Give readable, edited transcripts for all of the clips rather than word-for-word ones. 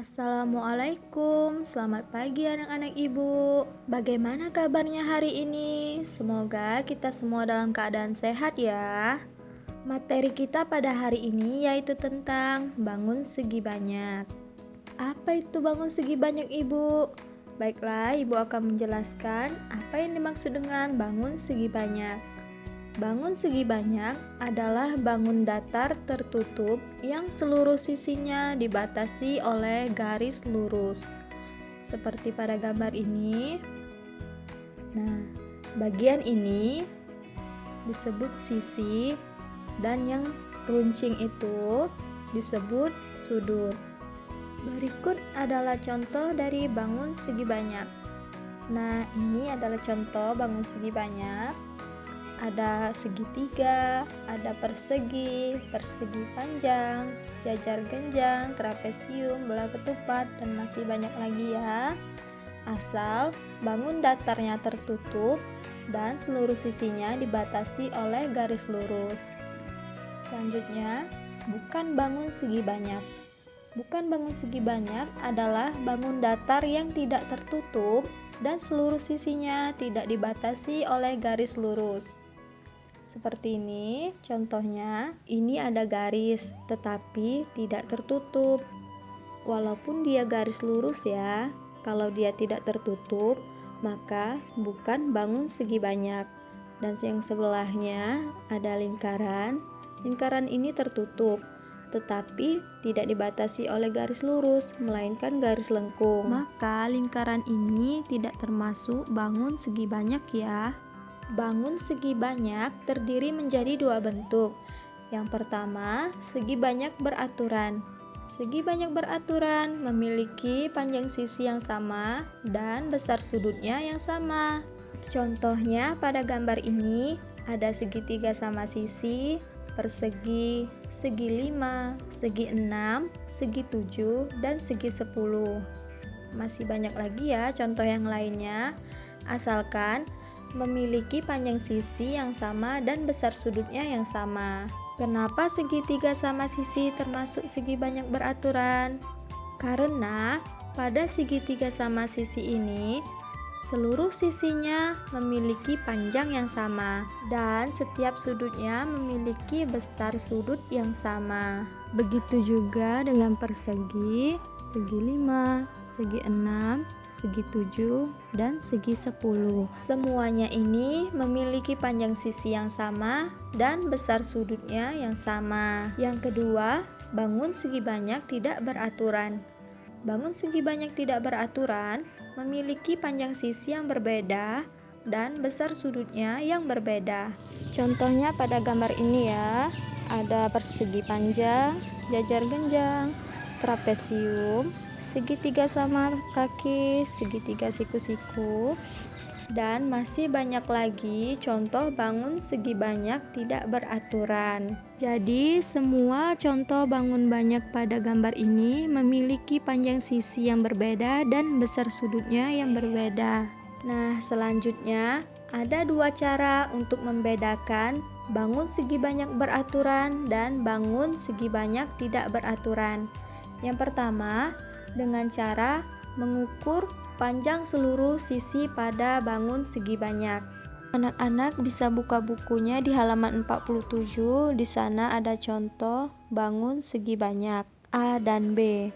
Assalamualaikum, selamat pagi anak-anak ibu. Bagaimana kabarnya hari ini? Semoga kita semua dalam keadaan sehat ya. Materi kita pada hari ini yaitu tentang bangun segi banyak. Apa itu bangun segi banyak ibu? Baiklah, ibu akan menjelaskan apa yang dimaksud dengan bangun segi banyak. Bangun segi banyak adalah bangun datar tertutup yang seluruh sisinya dibatasi oleh garis lurus. Seperti pada gambar ini. Nah, bagian ini disebut sisi dan yang runcing itu disebut sudut. Berikut adalah contoh dari bangun segi banyak. Nah, ini adalah contoh bangun segi banyak. Ada segitiga, ada persegi, persegi panjang, jajar genjang, trapesium, bola ketupat, dan masih banyak lagi ya. Asal bangun datarnya tertutup dan seluruh sisinya dibatasi oleh garis lurus. Selanjutnya, bukan bangun segi banyak. Bukan bangun segi banyak adalah bangun datar yang tidak tertutup dan seluruh sisinya tidak dibatasi oleh garis lurus. Seperti ini, contohnya, ini ada garis, tetapi tidak tertutup. Walaupun dia garis lurus ya, kalau dia tidak tertutup, maka bukan bangun segi banyak. Dan yang sebelahnya ada lingkaran. Lingkaran ini tertutup, tetapi tidak dibatasi oleh garis lurus, melainkan garis lengkung. Maka lingkaran ini tidak termasuk bangun segi banyak ya. Bangun segi banyak terdiri menjadi dua bentuk. Yang pertama, segi banyak beraturan. Segi banyak beraturan memiliki panjang sisi yang sama dan besar sudutnya yang sama. Contohnya pada gambar ini ada segitiga sama sisi, persegi, segi 5, segi 6, segi 7, dan segi 10. Masih banyak lagi ya contoh yang lainnya, asalkan memiliki panjang sisi yang sama dan besar sudutnya yang sama. Kenapa segitiga sama sisi termasuk segi banyak beraturan? Karena pada segitiga sama sisi ini seluruh sisinya memiliki panjang yang sama dan setiap sudutnya memiliki besar sudut yang sama. Begitu juga dengan persegi, segi 5, segi 6, segi 7, dan segi 10. Semuanya ini memiliki panjang sisi yang sama dan besar sudutnya yang sama. Yang kedua, bangun segi banyak tidak beraturan. Bangun segi banyak tidak beraturan memiliki panjang sisi yang berbeda dan besar sudutnya yang berbeda. Contohnya pada gambar ini ya, ada persegi panjang, jajar genjang, trapesium, segitiga sama kaki, segitiga siku-siku, dan masih banyak lagi contoh bangun segi banyak tidak beraturan. Jadi semua contoh bangun banyak pada gambar ini memiliki panjang sisi yang berbeda dan besar sudutnya yang berbeda. Nah, selanjutnya ada dua cara untuk membedakan bangun segi banyak beraturan dan bangun segi banyak tidak beraturan. Yang pertama, dengan cara mengukur panjang seluruh sisi pada bangun segi banyak. Anak-anak bisa buka bukunya di halaman 47. Di sana ada contoh bangun segi banyak A dan B.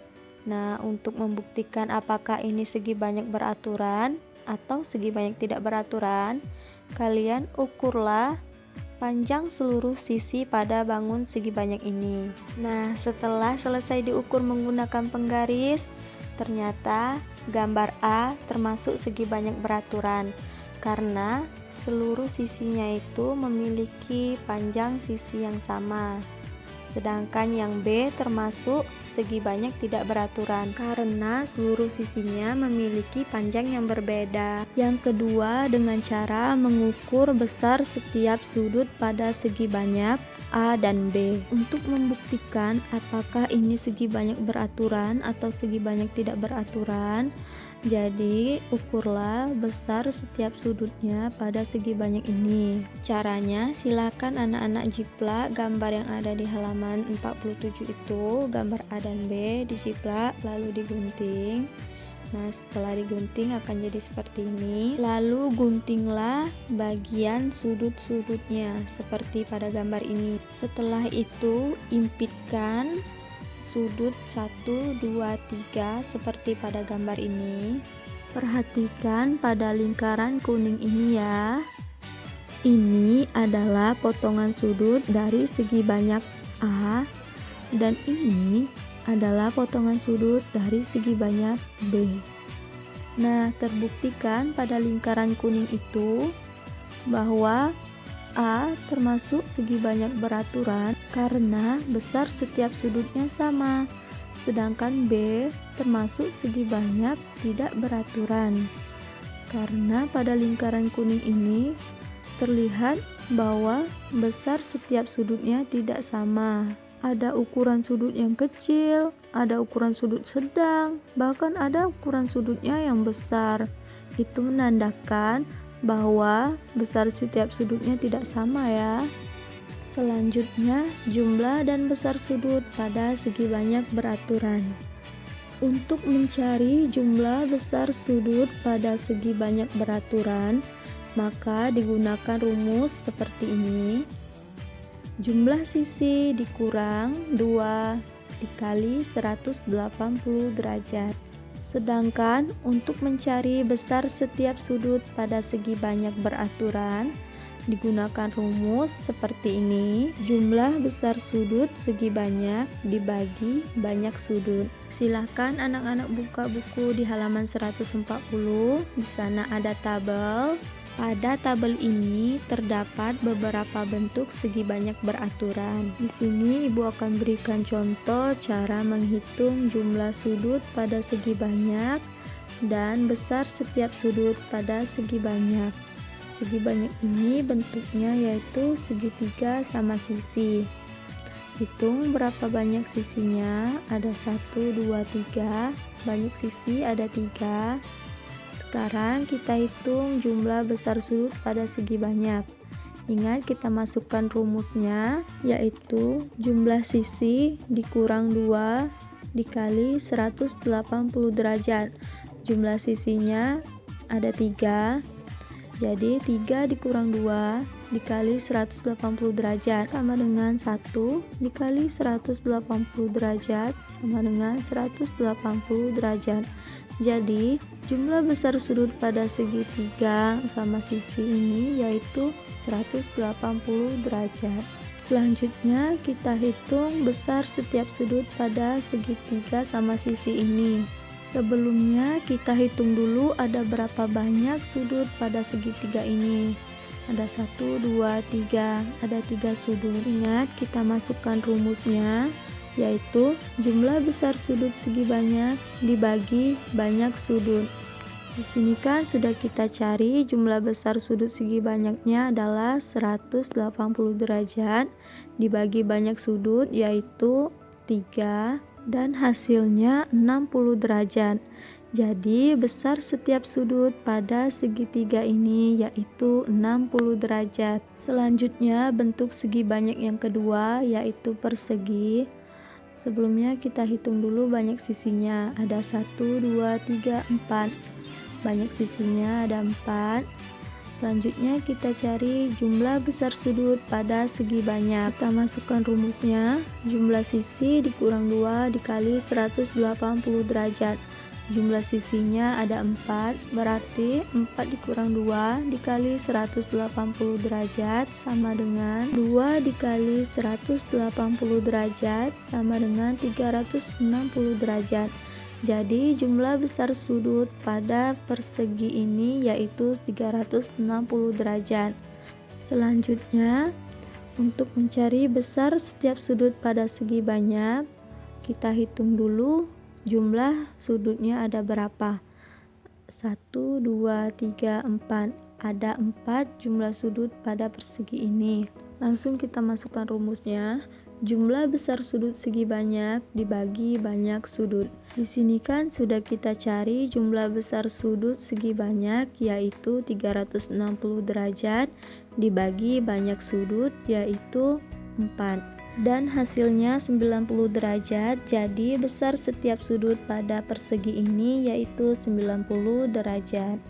Nah, untuk membuktikan apakah ini segi banyak beraturan atau segi banyak tidak beraturan, kalian ukurlah panjang seluruh sisi pada bangun segi banyak ini. Nah, setelah selesai diukur menggunakan penggaris, ternyata gambar A termasuk segi banyak beraturan karena seluruh sisinya itu memiliki panjang sisi yang sama. Sedangkan yang B termasuk segi banyak tidak beraturan karena seluruh sisinya memiliki panjang yang berbeda. Yang kedua, dengan cara mengukur besar setiap sudut pada segi banyak A dan B. Untuk membuktikan apakah ini segi banyak beraturan atau segi banyak tidak beraturan, Jadi, ukurlah besar setiap sudutnya pada segi banyak ini. Caranya, silakan anak-anak jiplak gambar yang ada di halaman 47 itu, gambar A dan B dijiplak lalu digunting. Nah, setelah digunting akan jadi seperti ini. Lalu guntinglah bagian sudut-sudutnya seperti pada gambar ini. Setelah itu, impitkan sudut 1, 2, 3 seperti pada gambar ini. Perhatikan pada lingkaran kuning ini ya. Ini adalah potongan sudut dari segi banyak A, dan ini adalah potongan sudut dari segi banyak B. Nah, terbuktikan pada lingkaran kuning itu bahwa A termasuk segi banyak beraturan karena besar setiap sudutnya sama, sedangkan B termasuk segi banyak tidak beraturan. Karena pada lingkaran kuning ini terlihat bahwa besar setiap sudutnya tidak sama. Ada ukuran sudut yang kecil, ada ukuran sudut sedang, bahkan ada ukuran sudutnya yang besar. Itu menandakan bahwa besar setiap sudutnya tidak sama ya. Selanjutnya, jumlah dan besar sudut pada segi banyak beraturan. Untuk mencari jumlah besar sudut pada segi banyak beraturan, maka digunakan rumus seperti ini. Jumlah sisi dikurang 2 dikali 180 derajat. Sedangkan untuk mencari besar setiap sudut pada segi banyak beraturan, digunakan rumus seperti ini. Jumlah besar sudut segi banyak dibagi banyak sudut. Silakan anak-anak buka buku di halaman 140. Di sana ada tabel. Pada tabel ini terdapat beberapa bentuk segi banyak beraturan. Di sini Ibu akan berikan contoh cara menghitung jumlah sudut pada segi banyak dan besar setiap sudut pada segi banyak. Segi banyak ini bentuknya yaitu segitiga sama sisi. Hitung berapa banyak sisinya, ada 1, 2, 3, banyak sisi ada 3. Sekarang kita hitung jumlah besar sudut pada segi banyak. Ingat kita masukkan rumusnya, yaitu jumlah sisi dikurang 2 dikali 180 derajat. Jumlah sisinya ada 3, jadi 3 dikurang 2 dikali 180 derajat sama dengan 1 dikali 180 derajat sama dengan 180 derajat. Jadi jumlah besar sudut pada segitiga sama sisi ini yaitu 180 derajat. Selanjutnya kita hitung besar setiap sudut pada segitiga sama sisi ini. Sebelumnya kita hitung dulu ada berapa banyak sudut pada segitiga ini. Ada 1, 2, 3, ada 3 sudut. Ingat kita masukkan rumusnya, yaitu jumlah besar sudut segi banyak dibagi banyak sudut. Di sini kan sudah kita cari jumlah besar sudut segi banyaknya adalah 180 derajat dibagi banyak sudut yaitu 3 dan hasilnya 60 derajat. Jadi besar setiap sudut pada segitiga ini yaitu 60 derajat. Selanjutnya bentuk segi banyak yang kedua yaitu persegi. Sebelumnya kita hitung dulu banyak sisinya. Ada 1, 2, 3, 4. Banyak sisinya ada 4. Selanjutnya kita cari jumlah besar sudut pada segi banyak. Kita masukkan rumusnya. Jumlah sisi dikurang 2 dikali 180 derajat. Jumlah sisinya ada 4, berarti 4 dikurang 2 dikali 180 derajat sama dengan 2 dikali 180 derajat sama dengan 360 derajat. Jadi jumlah besar sudut pada persegi ini yaitu 360 derajat. Selanjutnya, untuk mencari besar setiap sudut pada segi banyak, kita hitung dulu jumlah sudutnya ada berapa. 1, 2, 3, 4. Ada 4 jumlah sudut pada persegi ini. Langsung kita masukkan rumusnya. Jumlah besar sudut segi banyak dibagi banyak sudut. Di sini kan sudah kita cari jumlah besar sudut segi banyak, yaitu 360 derajat dibagi banyak sudut, yaitu 4. Dan hasilnya 90 derajat, jadi besar setiap sudut pada persegi ini yaitu 90 derajat.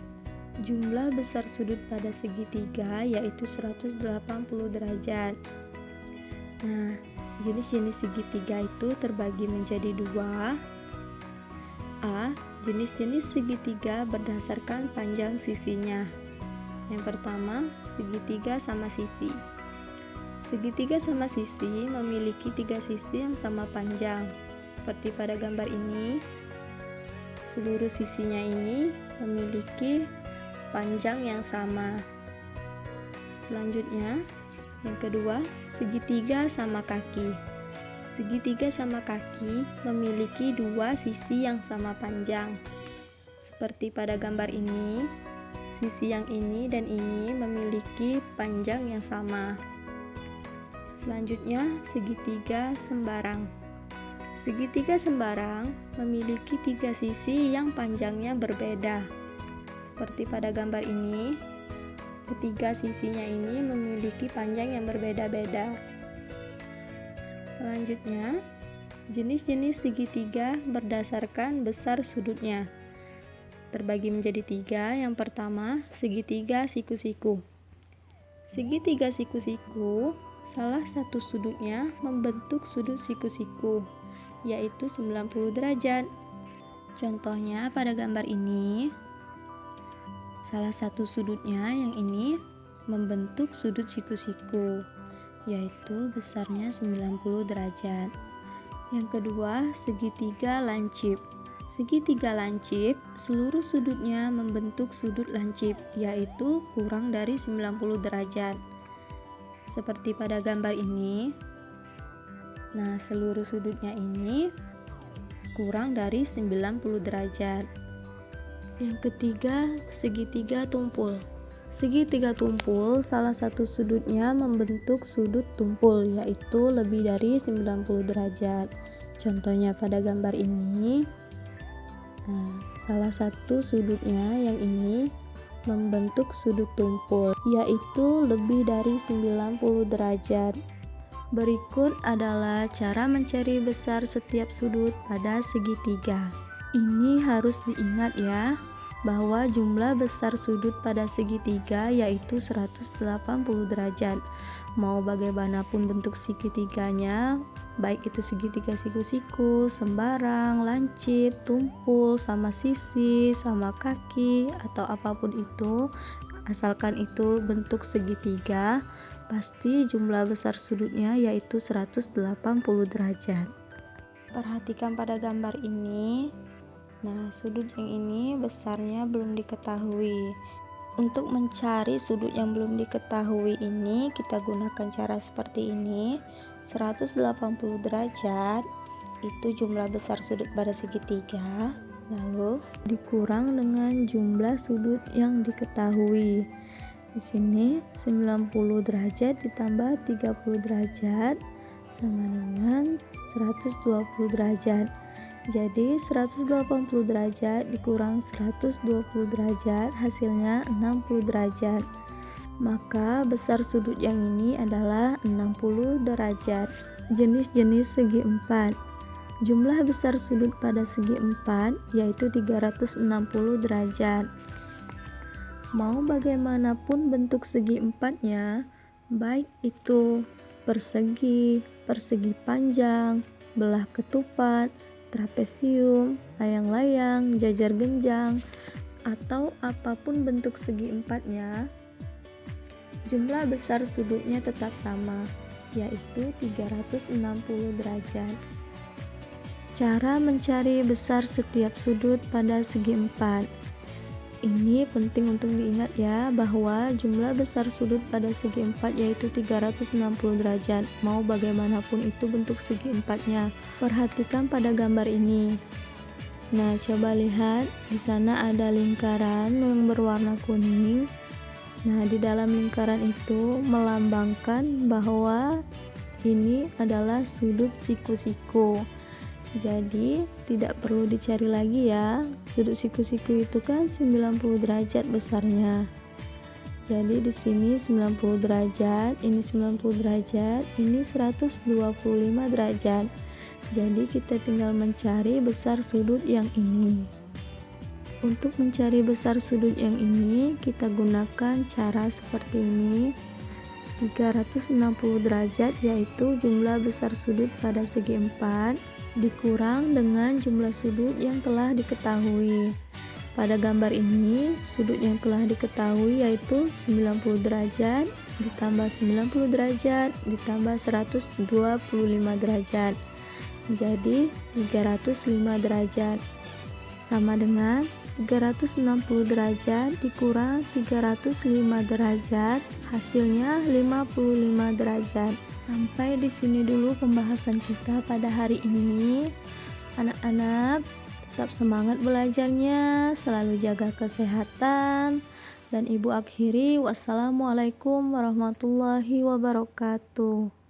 Jumlah besar sudut pada segitiga yaitu 180 derajat. Nah, jenis-jenis segitiga itu terbagi menjadi dua. A. Jenis-jenis segitiga berdasarkan panjang sisinya. Yang pertama, segitiga sama sisi. Segitiga sama sisi memiliki tiga sisi yang sama panjang. Seperti pada gambar ini, seluruh sisinya ini memiliki panjang yang sama. Selanjutnya, yang kedua, segitiga sama kaki. Segitiga sama kaki memiliki dua sisi yang sama panjang. Seperti pada gambar ini, sisi yang ini dan ini memiliki panjang yang sama. Selanjutnya, segitiga sembarang. Segitiga sembarang memiliki tiga sisi yang panjangnya berbeda. Seperti pada gambar ini, ketiga sisinya ini memiliki panjang yang berbeda-beda. Selanjutnya, jenis-jenis segitiga berdasarkan besar sudutnya. Terbagi menjadi tiga. Yang pertama, segitiga siku-siku. Segitiga siku-siku, salah satu sudutnya membentuk sudut siku-siku, yaitu 90 derajat. Contohnya pada gambar ini, salah satu sudutnya yang ini membentuk sudut siku-siku, yaitu besarnya 90 derajat. Yang kedua, segitiga lancip. Segitiga lancip, seluruh sudutnya membentuk sudut lancip, yaitu kurang dari 90 derajat. Seperti pada gambar ini. Nah, seluruh sudutnya ini kurang dari 90 derajat. Yang ketiga, segitiga tumpul. Segitiga tumpul, salah satu sudutnya membentuk sudut tumpul, yaitu lebih dari 90 derajat. Contohnya pada gambar ini. Nah, salah satu sudutnya yang ini membentuk sudut tumpul, yaitu lebih dari 90 derajat. Berikut adalah cara mencari besar setiap sudut pada segitiga. Ini harus diingat ya, bahwa jumlah besar sudut pada segitiga yaitu 180 derajat. Mau bagaimanapun bentuk segitiganya, baik itu segitiga siku-siku, sembarang, lancip, tumpul, sama sisi, sama kaki, atau apapun itu, asalkan itu bentuk segitiga, pasti jumlah besar sudutnya yaitu 180 derajat. Perhatikan pada gambar ini. Nah, sudut yang ini besarnya belum diketahui. Untuk mencari sudut yang belum diketahui ini, kita gunakan cara seperti ini. 180 derajat itu jumlah besar sudut pada segitiga, lalu dikurang dengan jumlah sudut yang diketahui. Di sini 90 derajat ditambah 30 derajat sama dengan 120 derajat. Jadi 180 derajat dikurang 120 derajat hasilnya 60 derajat. Maka besar sudut yang ini adalah 60 derajat. Jenis-jenis segi empat. Jumlah besar sudut pada segi empat yaitu 360 derajat. Mau bagaimanapun bentuk segi empatnya, baik itu persegi, persegi panjang, belah ketupat, trapesium, layang-layang, jajar genjang, atau apapun bentuk segi empatnya, jumlah besar sudutnya tetap sama, yaitu 360 derajat. Cara mencari besar setiap sudut pada segi empat. Ini penting untuk diingat ya, bahwa jumlah besar sudut pada segi empat yaitu 360 derajat. Mau bagaimanapun itu bentuk segi empatnya. Perhatikan pada gambar ini. Nah, coba lihat, di sana ada lingkaran yang berwarna kuning. Nah, di dalam lingkaran itu melambangkan bahwa ini adalah sudut siku-siku. Jadi tidak perlu dicari lagi ya. Sudut siku-siku itu kan 90 derajat besarnya. Jadi di sini 90 derajat, ini 90 derajat, ini 125 derajat. Jadi kita tinggal mencari besar sudut yang ini. Untuk mencari besar sudut yang ini, kita gunakan cara seperti ini. 360 derajat yaitu jumlah besar sudut pada segi 4 dikurang dengan jumlah sudut yang telah diketahui. Pada gambar ini, sudut yang telah diketahui yaitu 90 derajat ditambah 90 derajat ditambah 125 derajat. Jadi 305 derajat. Sama dengan 360 derajat dikurang 305 derajat, hasilnya 55 derajat. Sampai di sini dulu pembahasan kita pada hari ini. Anak-anak, tetap semangat belajarnya, selalu jaga kesehatan. Dan Ibu akhiri, wassalamualaikum warahmatullahi wabarakatuh.